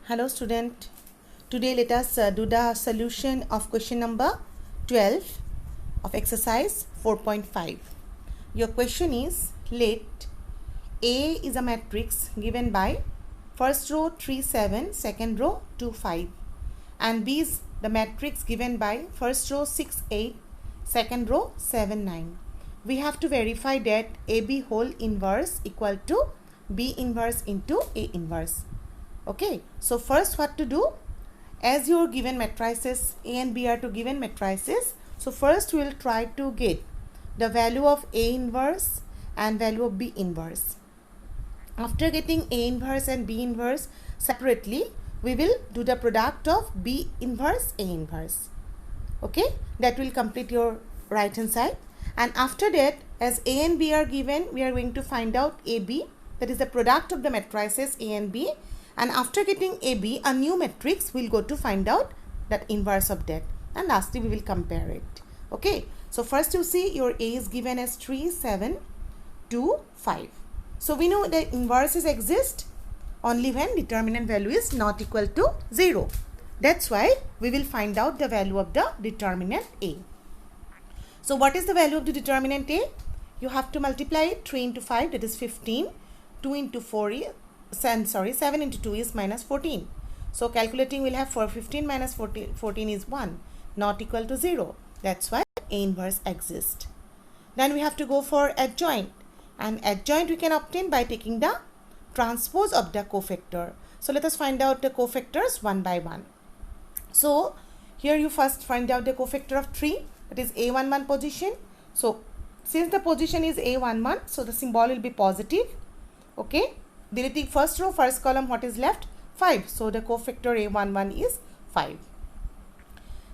Hello student, today let us do the solution of question number 12 of exercise 4.5. Your question is, let A is a matrix given by first row 3 7, second row 2 5, and B is the matrix given by first row 6 8, second row 7 9. We have to verify that AB whole inverse equal to B inverse into A inverse. Okay, so first what to do, as your given matrices A and B are to given matrices, so first we will try to get the value of A inverse and value of B inverse. After getting A inverse and B inverse separately, we will do the product of B inverse A inverse. Okay, that will complete your right hand side. And after that, as A and B are given, we are going to find out AB, that is the product of the matrices A and B. And after getting AB, a new matrix, will go to find out that inverse of that. And lastly, we will compare it. Okay. So first you see your A is given as 3, 7, 2, 5. So we know that inverses exist only when determinant value is not equal to 0. That's why we will find out the value of the determinant A. So what is the value of the determinant A? You have to multiply it, 3 into 5, that is 15. 2 into 4 is 7 into 2 is minus 14. So calculating will have 15 minus 14 is 1, not equal to 0. That's why A inverse exists. Then we have to go for adjoint. And adjoint we can obtain by taking the transpose of the cofactor. So let us find out the cofactors one by one. So here you first find out the cofactor of 3, that is A11 position. So since the position is A11, so the symbol will be positive. Okay. Deleting first row, first column, what is left? 5. So the cofactor A11 is 5.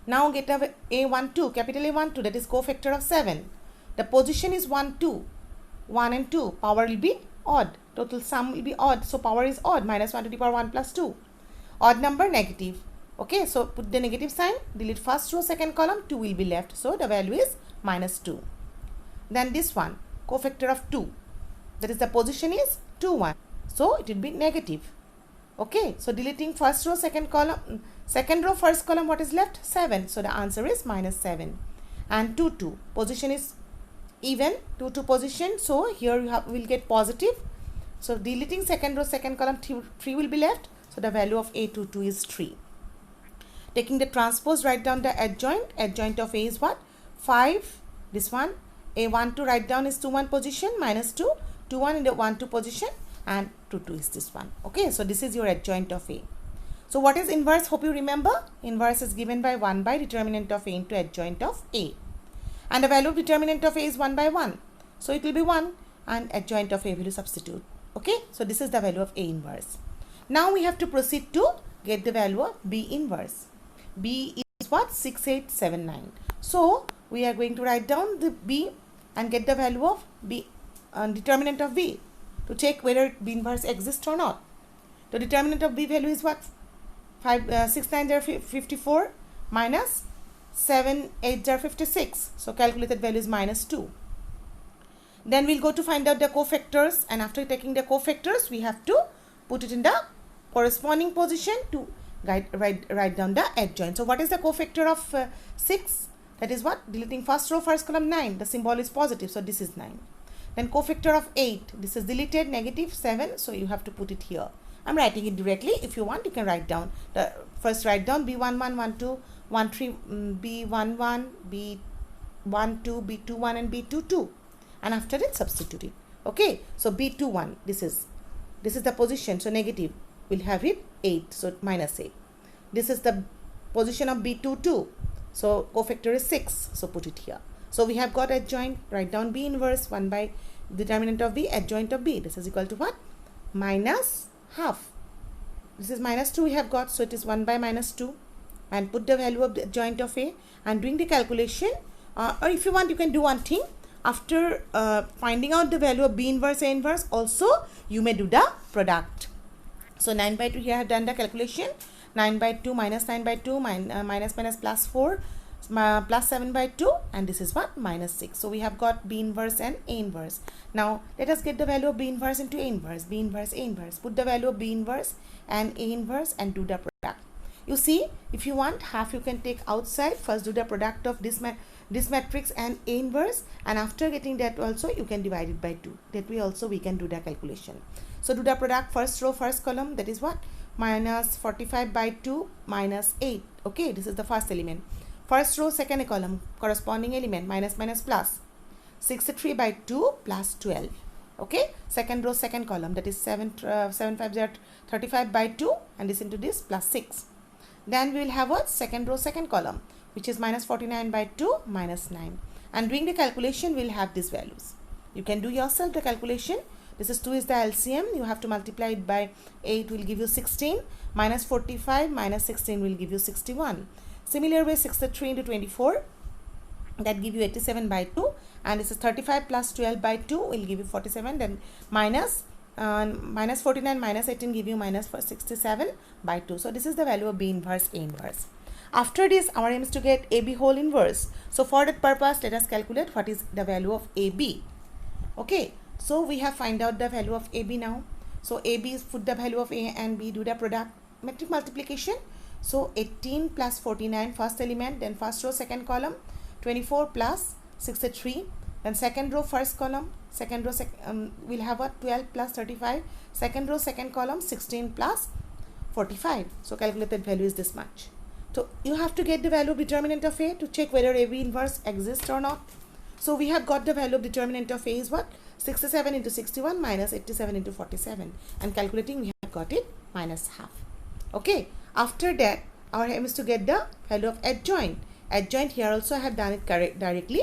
Now get A12, capital A12, that is cofactor of 7. The position is 1, 2. 1 and 2. Power will be odd. Total sum will be odd. So power is odd. Minus 1 to the power 1 plus 2. Odd number, negative. Okay. So put the negative sign. Delete first row, second column. 2 will be left. So the value is minus 2. Then this one, cofactor of 2. That is the position is 2, 1. So it will be negative. Okay. So deleting first row, second column, second row, first column, what is left? 7. So the answer is minus 7. And 2, 2. Position is even, 2, 2 position. So here you will get positive. So deleting second row, second column, 3 will be left. So the value of A22 is 3. Taking the transpose, write down the adjoint. Adjoint of A is what? 5. This one. A12 write down is 2, 1 position, minus 2. 2, 1 in the 1, 2 position. And 2, 2 is this one. Okay, so this is your adjoint of A. So what is inverse? Hope you remember. Inverse is given by 1 by determinant of A into adjoint of A. And the value of determinant of A is 1 by 1. So it will be 1 and adjoint of A will substitute. Okay, so this is the value of A inverse. Now we have to proceed to get the value of B inverse. B is what? 6879. So we are going to write down the B and get the value of B, determinant of B, to check whether B inverse exists or not. The determinant of B value is what? 6 9 are 54 minus 7 8 are 56. So calculated value is minus 2. Then we'll go to find out the cofactors, and after taking the cofactors, we have to put it in the corresponding position to write down the adjoint. So what is the cofactor of 6? That is what? Deleting first row, first column, 9. The symbol is positive, so this is 9. Then cofactor of 8, this is deleted, negative 7, so you have to put it here. I'm writing it directly. If you want, you can write down. First write down B11, 12, 13, B11, B12, B21 and B22. And after it, substitute it. Okay, so B21, this is the position, so negative. We'll have it 8, so minus 8. This is the position of B22, so cofactor is 6, so put it here. So we have got adjoint, write down B inverse, 1 by determinant of B, adjoint of B. This is equal to what? Minus half. This is minus 2 we have got, so it is 1 by minus 2. And put the value of the adjoint of A and doing the calculation. Or if you want, you can do one thing. After finding out the value of B inverse, A inverse, also you may do the product. So 9 by 2, here I have done the calculation. 9 by 2 minus 9 by 2 minus plus 4. plus 7 by 2, and this is what, minus 6. So we have got B inverse and A inverse. Now let us get the value of B inverse into A inverse. B inverse, A inverse. Put the value of B inverse and A inverse and do the product. You see, if you want half, you can take outside. First do the product of this matrix and A inverse, and after getting that also you can divide it by 2. That way also we can do the calculation. So do the product, first row first column, that is what, minus 45 by 2 minus 8. Okay, this is the first element. First row second column, corresponding element, minus minus plus 63 by 2 plus 12. Okay, second row second column, that is 7 5 0 35 by 2, and this into this plus 6. Then we will have a second row second column, which is minus 49 by 2 minus 9, and doing the calculation we will have these values. You can do yourself the calculation. This is 2 is the LCM, you have to multiply it by 8, will give you 16, minus 45 minus 16 will give you 61. Similar way, 63 into 24, that give you 87 by 2, and this is 35 plus 12 by 2 will give you 47. Then minus 49 minus 18 give you minus 67 by 2. So this is the value of B inverse, A inverse. After this, our aim is to get AB whole inverse. So for that purpose, let us calculate what is the value of AB. Okay, so we have find out the value of AB now. So AB is, put the value of A and B, do the product, metric multiplication. So 18 plus 49 first element, then first row second column, 24 plus 63, then second row first column, second row we'll have a 12 plus 35, second row second column, 16 plus 45. So calculated value is this much. So you have to get the value of determinant of A to check whether AB inverse exists or not. So we have got the value of determinant of A is what, 67 into 61 minus 87 into 47, and calculating we have got it minus half. Okay, after that our aim is to get the value of adjoint. Adjoint, here also I have done it directly.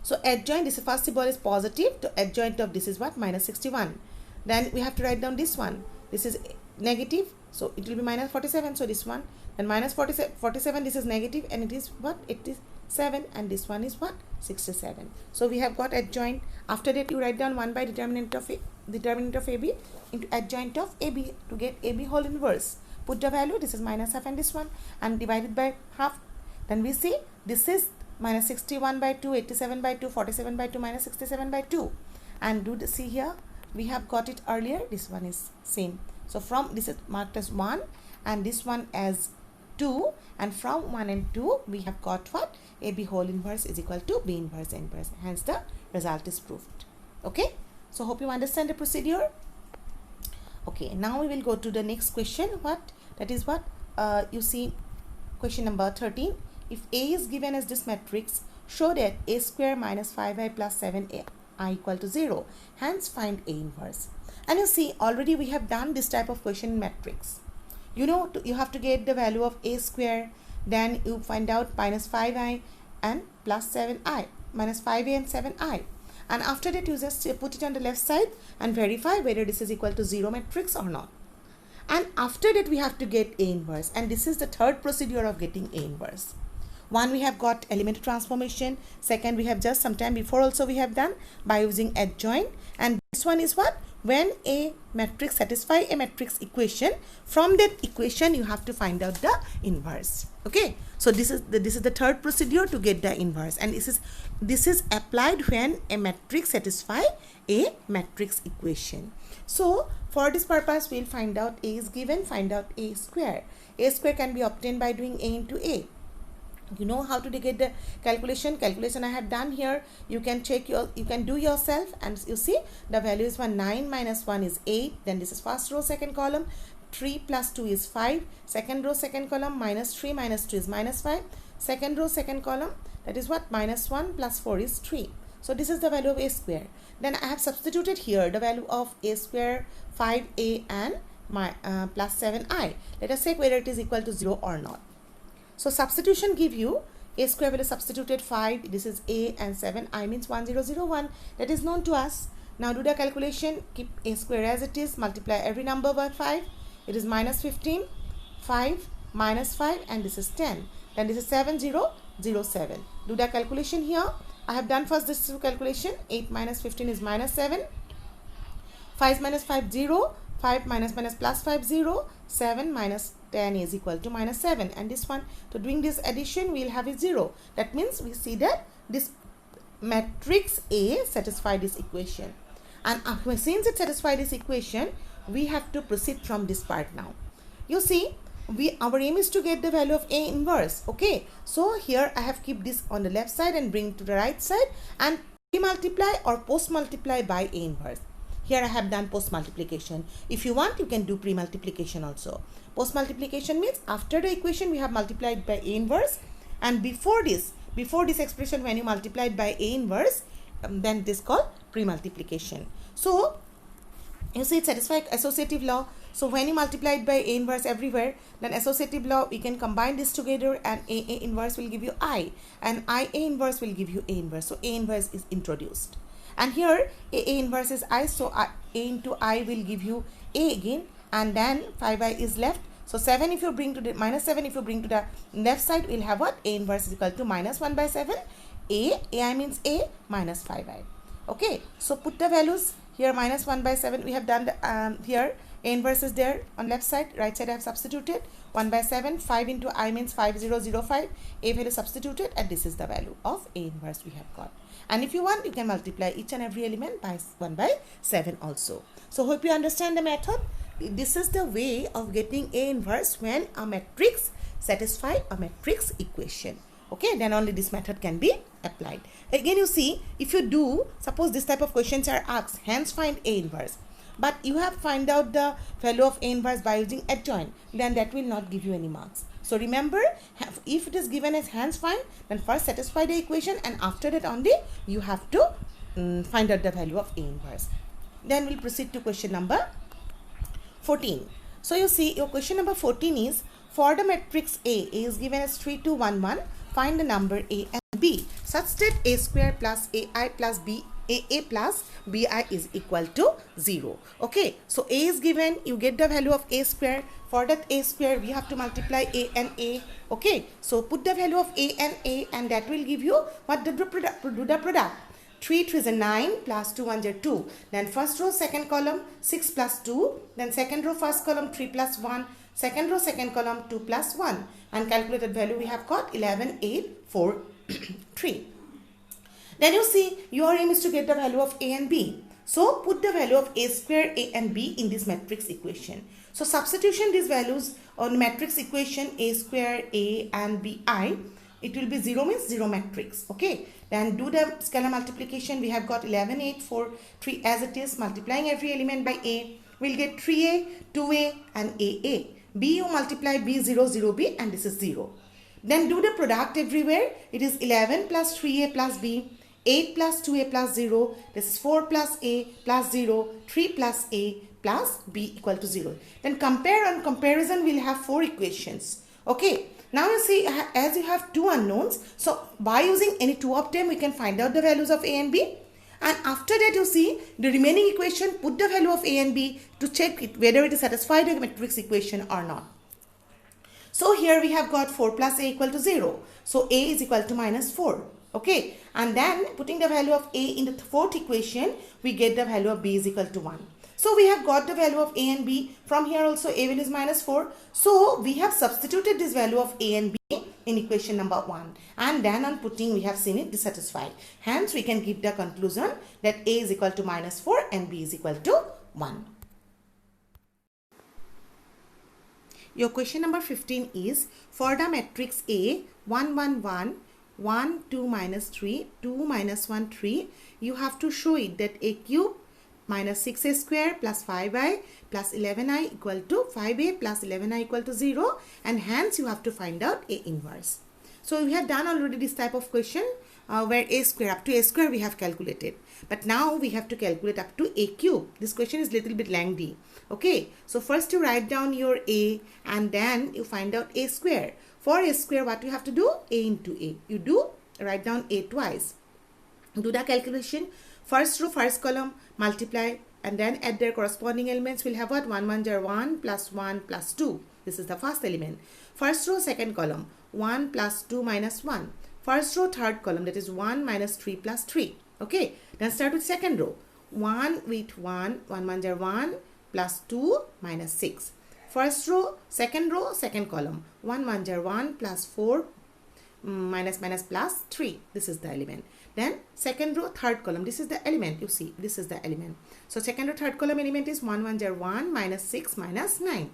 So adjoint, this first symbol is positive, to adjoint of this is what, minus 61. Then we have to write down this one, this is negative, so it will be minus 47, so this one, then minus 47, this is negative, and it is what, it is 7, and this one is what, 67. So we have got adjoint. After that you write down 1 by determinant of AB into adjoint of AB to get AB whole inverse. Put the value, this is minus half and this one, and divide it by half. Then we see this is minus 61 by 2, 87 by 2, 47 by 2, minus 67 by 2. And do the, see here, we have got it earlier, this one is same. So from this is marked as 1 and this one as 2, and from 1 and 2 we have got what, AB whole inverse is equal to B inverse A inverse. Hence the result is proved. Okay, so hope you understand the procedure. Okay, now we will go to the next question. What, that is what, you see question number 13. If A is given as this matrix, show that A square minus 5i plus 7i equal to 0. Hence find A inverse. And you see, already we have done this type of question in matrix. You know, you have to get the value of A square, then you find out minus 5i and plus 7i, minus 5a and 7i. And after that you just put it on the left side and verify whether this is equal to 0 matrix or not. And after that we have to get A inverse, and this is the third procedure of getting A inverse. One, we have got element transformation. Second, we have just some time before also we have done by using adjoint. And this one is what, when a matrix satisfy a matrix equation, from that equation you have to find out the inverse. Okay, so this is the third procedure to get the inverse, and this is applied when a matrix satisfy a matrix equation. So for this purpose we will find out A is given, find out A square. A square can be obtained by doing A into A. You know how to get the calculation I have done here. You can check you can do yourself, and you see the value is 9 minus 1 is 8. Then this is first row second column, 3 plus 2 is 5. Second row second column, minus 3 minus 2 is minus 5. Second row second column, that is what, minus 1 plus 4 is 3. So this is the value of A square. Then I have substituted here the value of A square, 5a and plus 7i. Let us check whether it is equal to 0 or not. So substitution give you A square value substituted 5, this is A, and 7i means 1001, that is known to us. Now do the calculation, keep A square as it is, multiply every number by 5, it is minus 15, 5 minus 5, and this is 10, then this is 7007. Do the calculation here. I have done first this calculation. 8 minus 15 is minus 7, 5 minus 5 0, 5 minus minus plus 5 0, 7 minus 10 is equal to minus 7, and this one, so doing this addition we will have a 0. That means we see that this matrix A satisfies this equation, and since it satisfies this equation, we have to proceed from this part now. You see, our aim is to get the value of A inverse. Okay, so here I have kept this on the left side and bring it to the right side and pre-multiply or post-multiply by A inverse. Here I have done post-multiplication. If you want, you can do pre-multiplication also. Post-multiplication means after the equation we have multiplied by A inverse, and before this expression when you multiplied by A inverse, then this is called pre-multiplication. So you see, it satisfies associative law. So when you multiply it by A inverse everywhere, then associative law, we can combine this together, and A inverse will give you I, and A inverse will give you A inverse. So A inverse is introduced, and here A inverse is I, so A into I will give you A again, and then 5i is left. So 7 if you bring to the minus 7 if you bring to the left side, we'll have what? A inverse is equal to minus 1 by 7. Ai means A minus 5i. Okay, so put the values here. Minus 1 by 7 we have done the, here A inverse is there on left side, right side I have substituted 1 by 7. 5 into I means 5005. A value substituted, and this is the value of A inverse we have got. And if you want, you can multiply each and every element by 1 by 7 also. So hope you understand the method. This is the way of getting A inverse when a matrix satisfies a matrix equation. Okay, then only this method can be applied. Again, you see, if you do, suppose this type of questions are asked, hence find A inverse, but you have find out the value of A inverse by using adjoint, then that will not give you any marks. So remember, if it is given as hence find, then first satisfy the equation, and after that only you have to find out the value of A inverse. Then we'll proceed to question number 14. So you see, your question number 14 is, for the matrix A is given as 3, 2, 1, 1, find the number A and B such that A square plus AI plus B AA plus BI is equal to 0. Okay, so A is given, you get the value of A square. For that A square, we have to multiply A and A. Okay, so put the value of A, and that will give you what? Do the product. 3 3 is a 9, plus 2 1 is 2. Then first row, second column, 6 plus 2. Then second row, first column, 3 plus 1. Second row, second column, 2 plus 1. And calculated value we have got 11 8 4 3. Then you see, your aim is to get the value of A and B. So put the value of A square, A and B in this matrix equation. So substitution these values on matrix equation A square, A and BI. It will be 0 means 0 matrix. Okay. Then do the scalar multiplication. We have got 11 8 4 3 as it is. Multiplying every element by A, we'll get 3A, 2A and AA. B you multiply B 0 0 B, and this is 0. Then do the product everywhere. It is 11 plus 3A plus B, 8 plus 2A plus 0. This is 4 plus A plus 0, 3 plus A plus B equal to 0. Then compare. On comparison, we'll have 4 equations. Okay. Now you see, as you have 2 unknowns, so by using any 2 of them, we can find out the values of A and B. And after that, you see, the remaining equation, put the value of A and B to check it, whether it is satisfied the matrix equation or not. So here we have got 4 plus A equal to 0. So A is equal to minus 4. Okay. And then putting the value of A in the fourth equation, we get the value of B is equal to 1. So we have got the value of A and B. From here also A value is minus 4. So we have substituted this value of A and B in equation number 1. And then on putting, we have seen it dissatisfied. Hence we can give the conclusion that A is equal to minus 4 and B is equal to 1. Your question number 15 is, for the matrix A 1 1 1 1 2 minus 3 2 minus 1 3, you have to show it that A cube minus 6A square plus 5I plus 11I equal to 5A plus 11I equal to 0, and hence you have to find out A inverse. So we have done already this type of question where A square, up to A square we have calculated, but now we have to calculate up to A cube. This question is little bit lengthy. Okay, so first you write down your A and then you find out A square. For A square, what you have to do? A into A. You do write down A twice. Do the calculation. First row, first column, multiply and then add their corresponding elements. We'll have what? 1 1 are 1 plus 1 plus 2. This is the first element. First row, second column, 1 plus 2 minus 1. First row, third column, that is 1 minus 3 plus 3. Okay. Then start with second row. 1 with 1, 1 1 are 1, plus 2 minus 6. First row, second column. 1 1 jar 1 plus 4 minus plus 3. This is the element. Then second row, third column. This is the element. You see, this is the element. So second row, third column element is 1 1 jar 1 minus 6 minus 9.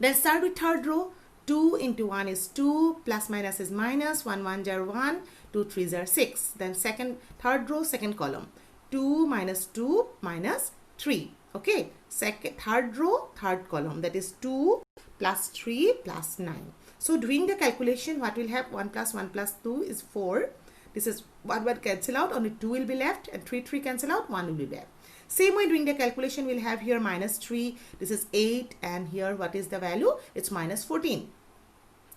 Then start with third row. 2 into 1 is 2, plus minus is minus, 1 1 jar 1, 2 3 are 6. Then third row, second column. 2 minus 2 minus 3. Okay, third row, third column, that is 2 plus 3 plus 9. So doing the calculation, what will have 1 plus 2 is 4. This is 1 cancel out, only 2 will be left, and 3 cancel out, 1 will be left. Same way doing the calculation, we'll have here minus 3, this is 8, and here what is the value? It's minus 14.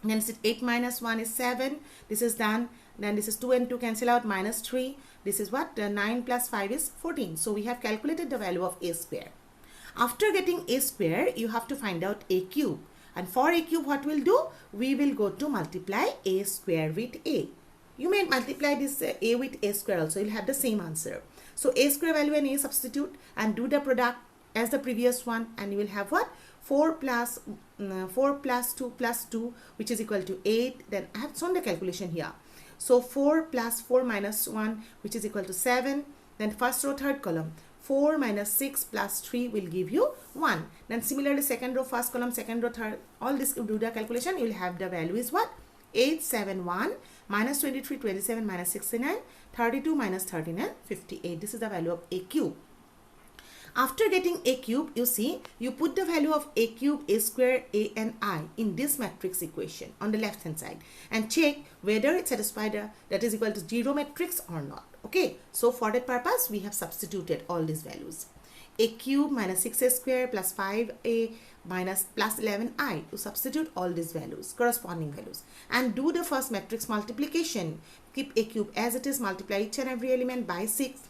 Then 8 minus 1 is 7. This is done. Then this is 2 and 2 cancel out, minus 3. This is what? 9 plus 5 is 14. So we have calculated the value of a square. After getting a square, you have to find out a cube. And for a cube, what we'll do? We will go to multiply a square with a. You may multiply this a with a square also. You'll have the same answer. So a square value and a substitute and do the product as the previous one. And you will have what? 4 plus 2 plus 2, which is equal to 8. Then I have shown the calculation here. So 4 plus 4 minus 1, which is equal to 7. Then first row, third column. 4 minus 6 plus 3 will give you 1. Then similarly, second row, first column, second row, third. All this, you do the calculation. You will have the value is what? 871 minus 23, 27 minus 69, 32 minus 39, 58. This is the value of a cube. After getting a cube, you see, you put the value of a cube, a square, a and I in this matrix equation on the left hand side and check whether it satisfies that is equal to 0 matrix or not. Okay, so for that purpose, we have substituted all these values. A cube minus 6a square plus 5a minus plus 11i, to substitute all these values, corresponding values, and do the first matrix multiplication. Keep a cube as it is, multiply each and every element by 6.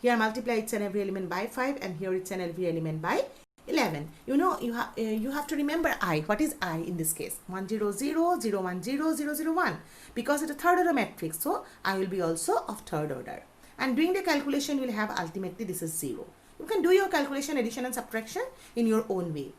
Here multiply each and every element by 5, and here each and every element by 11. You know, you have to remember I. What is I in this case? 1 0 0 0 1 0 0 0 1, because it's a third order matrix, so I will be also of third order. And doing the calculation, you will have ultimately this is 0. You can do your calculation, addition and subtraction in your own way.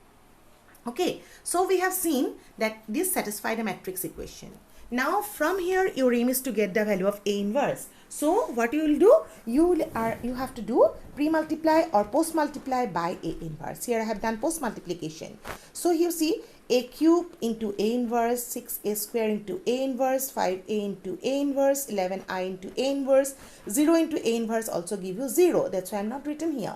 Okay, so we have seen that this satisfies the matrix equation. Now from here, your aim is to get the value of A inverse. So what you will do, you have to do pre-multiply or post-multiply by A inverse. Here I have done post-multiplication. So you see A cube into A inverse, 6A square into A inverse, 5A into A inverse, 11I into A inverse, 0 into A inverse also give you 0. That's why I am not written here.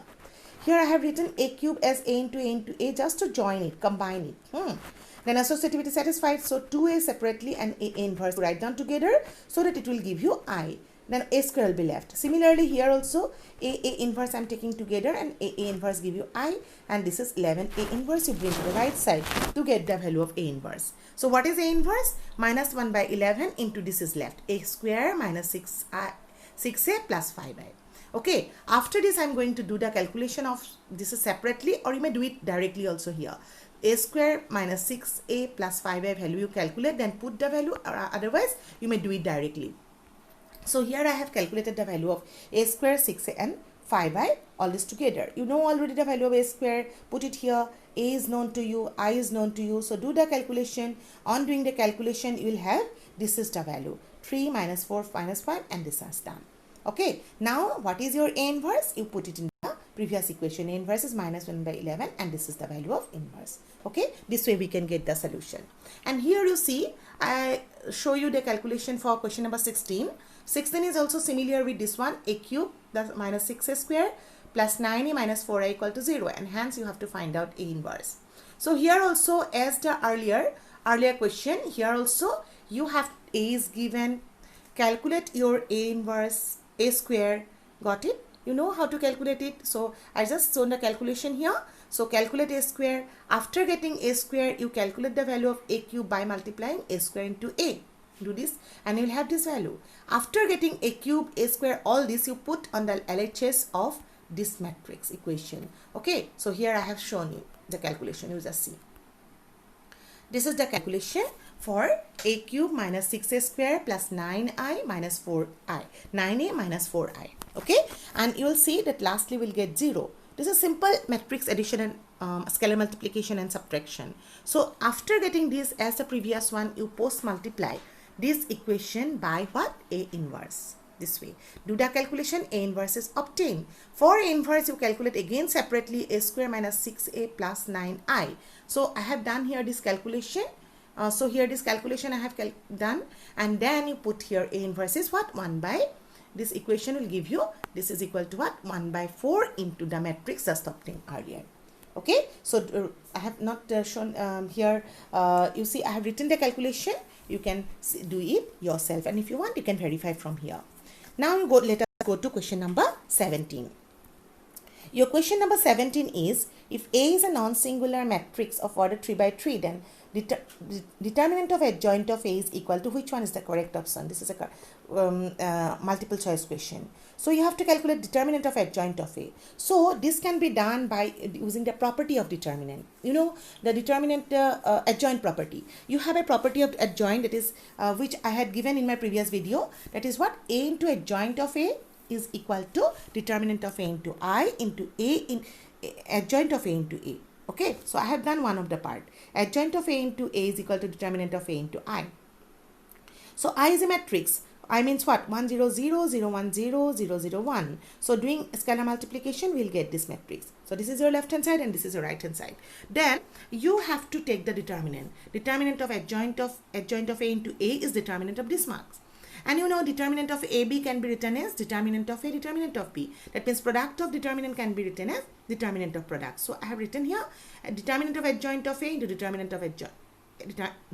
Here I have written A cube as A into A just to join it, combine it. Then associativity satisfied, so 2A separately and A inverse write down together so that it will give you I. Then A square will be left. Similarly here also A inverse I am taking together and A inverse give you I, and this is 11A inverse you bring to the right side to get the value of A inverse. So what is A inverse? Minus 1 by 11 into this is left. A square minus 6A plus 5I. Okay, after this I am going to do the calculation of this is separately, or you may do it directly also here. A square minus 6A plus 5A value you calculate, then put the value, or otherwise you may do it directly. So here I have calculated the value of A square, 6A and 5I, all this together. You know already the value of A square, put it here. A is known to you, I is known to you. So do the calculation. On doing the calculation, you will have this is the value. 3 minus 4 minus 5, and this is done. Okay, now what is your A inverse? You put it in the previous equation. A inverse is minus 1 by 11, and this is the value of inverse. Okay, this way we can get the solution. And here you see, I show you the calculation for question number 16. 16 is also similar with this one. A cube plus minus 6A square plus 9A minus 4A equal to 0, and hence you have to find out A inverse. So here also, as the earlier question, here also you have A is given. Calculate your A inverse, A square. Got it? You know how to calculate it. So I just shown the calculation here. So calculate A square. After getting A square, you calculate the value of A cube by multiplying A square into A. Do this and you will have this value. After getting A cube, A square, all this you put on the LHS of this matrix equation. Okay, so here I have shown you the calculation. You just see. This is the calculation for A cube minus 6A square plus 9I minus 4I. 9A minus 4I. Okay, and you will see that lastly we'll get 0. This is simple matrix addition and scalar multiplication and subtraction. So after getting this as the previous one, you post multiply this equation by what? A inverse. This way. Do the calculation, A inverse is obtained. For A inverse, you calculate again separately A square minus 6A plus 9I. So I have done here this calculation. So here this calculation I have done, and then you put here A inverse is what? 1 by, this equation will give you, this is equal to what? 1 by 4 into the matrix just obtained earlier. Okay, so I have not shown here, you see I have written the calculation. You can do it yourself, and if you want you can verify from here. Now you let us go to question number 17. Your question number 17 is, if A is a non-singular matrix of order 3 by 3, then determinant of adjoint of A is equal to, which one is the correct option? This is a multiple choice question. So you have to calculate determinant of adjoint of A. So this can be done by using the property of determinant. You know the determinant adjoint property. You have a property of adjoint, that is which I had given in my previous video. That is what? A into adjoint of A is equal to determinant of A into I into A in adjoint of A into A. Okay, so I have done one of the part. Adjoint of A into A is equal to determinant of A into I. So I is a matrix. I means what? 1 0 0 0 1 0 0 0 1. So doing scalar multiplication, we'll get this matrix. So this is your left hand side and this is your right hand side. Then you have to take the determinant. Determinant of adjoint of A into A is determinant of this marks. And you know determinant of AB can be written as determinant of A, determinant of B. That means product of determinant can be written as determinant of product. So I have written here a determinant of adjoint of A into determinant of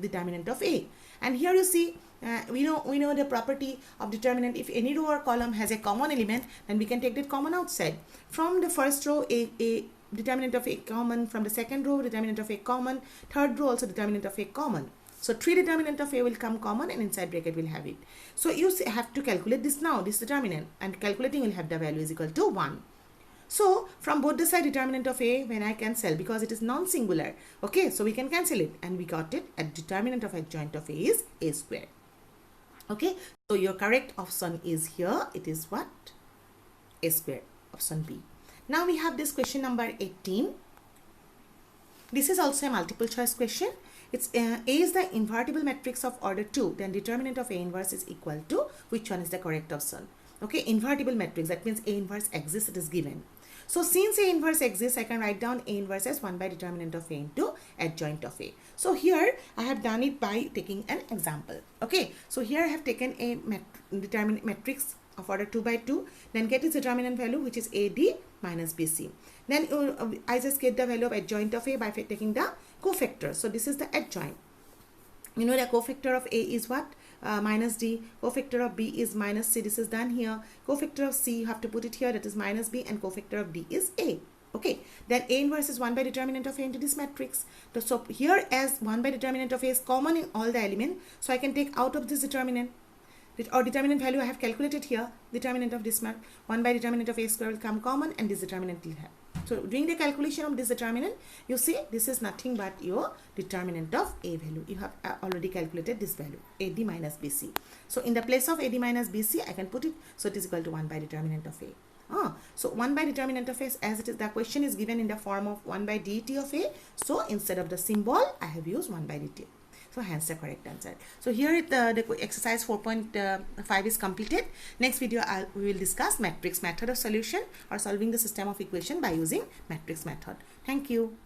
determinant of A. And here you see we know the property of determinant. If any row or column has a common element, then we can take that common outside. From the first row, a determinant of A common. From the second row, determinant of A common. Third row also determinant of A common. So 3 determinant of A will come common, and inside bracket will have it. So you have to calculate this now, this determinant, and calculating will have the value is equal to 1. So from both the side determinant of A, when I cancel, because it is non-singular, okay, so we can cancel it, and we got it at determinant of adjoint of A is A square. Okay, so your correct option is here. It is what? A square, option B. Now we have this question number 18. This is also a multiple choice question. It's A is the invertible matrix of order 2, then determinant of A inverse is equal to, which one is the correct option? Okay, invertible matrix, that means A inverse exists, it is given. So since A inverse exists, I can write down A inverse as 1 by determinant of A into adjoint of A. So here I have done it by taking an example. Okay, so here I have taken a determinant matrix of order 2 by 2, then get its determinant value, which is AD minus BC. Then I just get the value of adjoint of A by taking the cofactor. So this is the adjoint. You know the cofactor of A is what? Minus D. Cofactor of B is minus C. This is done here. Cofactor of C, you have to put it here, that is minus B, and cofactor of D is A. Okay, then A inverse is 1 by determinant of A into this matrix. So here, as 1 by determinant of A is common in all the elements, so I can take out of this determinant, or determinant value I have calculated here, determinant of this 1 by determinant of A square will come common, and this determinant will have. So doing the calculation of this determinant, you see this is nothing but your determinant of A value. You have already calculated this value, AD minus BC. So in the place of AD minus BC, I can put it, so it is equal to 1 by determinant of A. So 1 by determinant of A, as it is, the question is given in the form of 1 by dt of A. So instead of the symbol, I have used 1 by dt. So hence the correct answer. So here the exercise 4.5 is completed. Next video we will discuss matrix method of solution, or solving the system of equation by using matrix method. Thank you.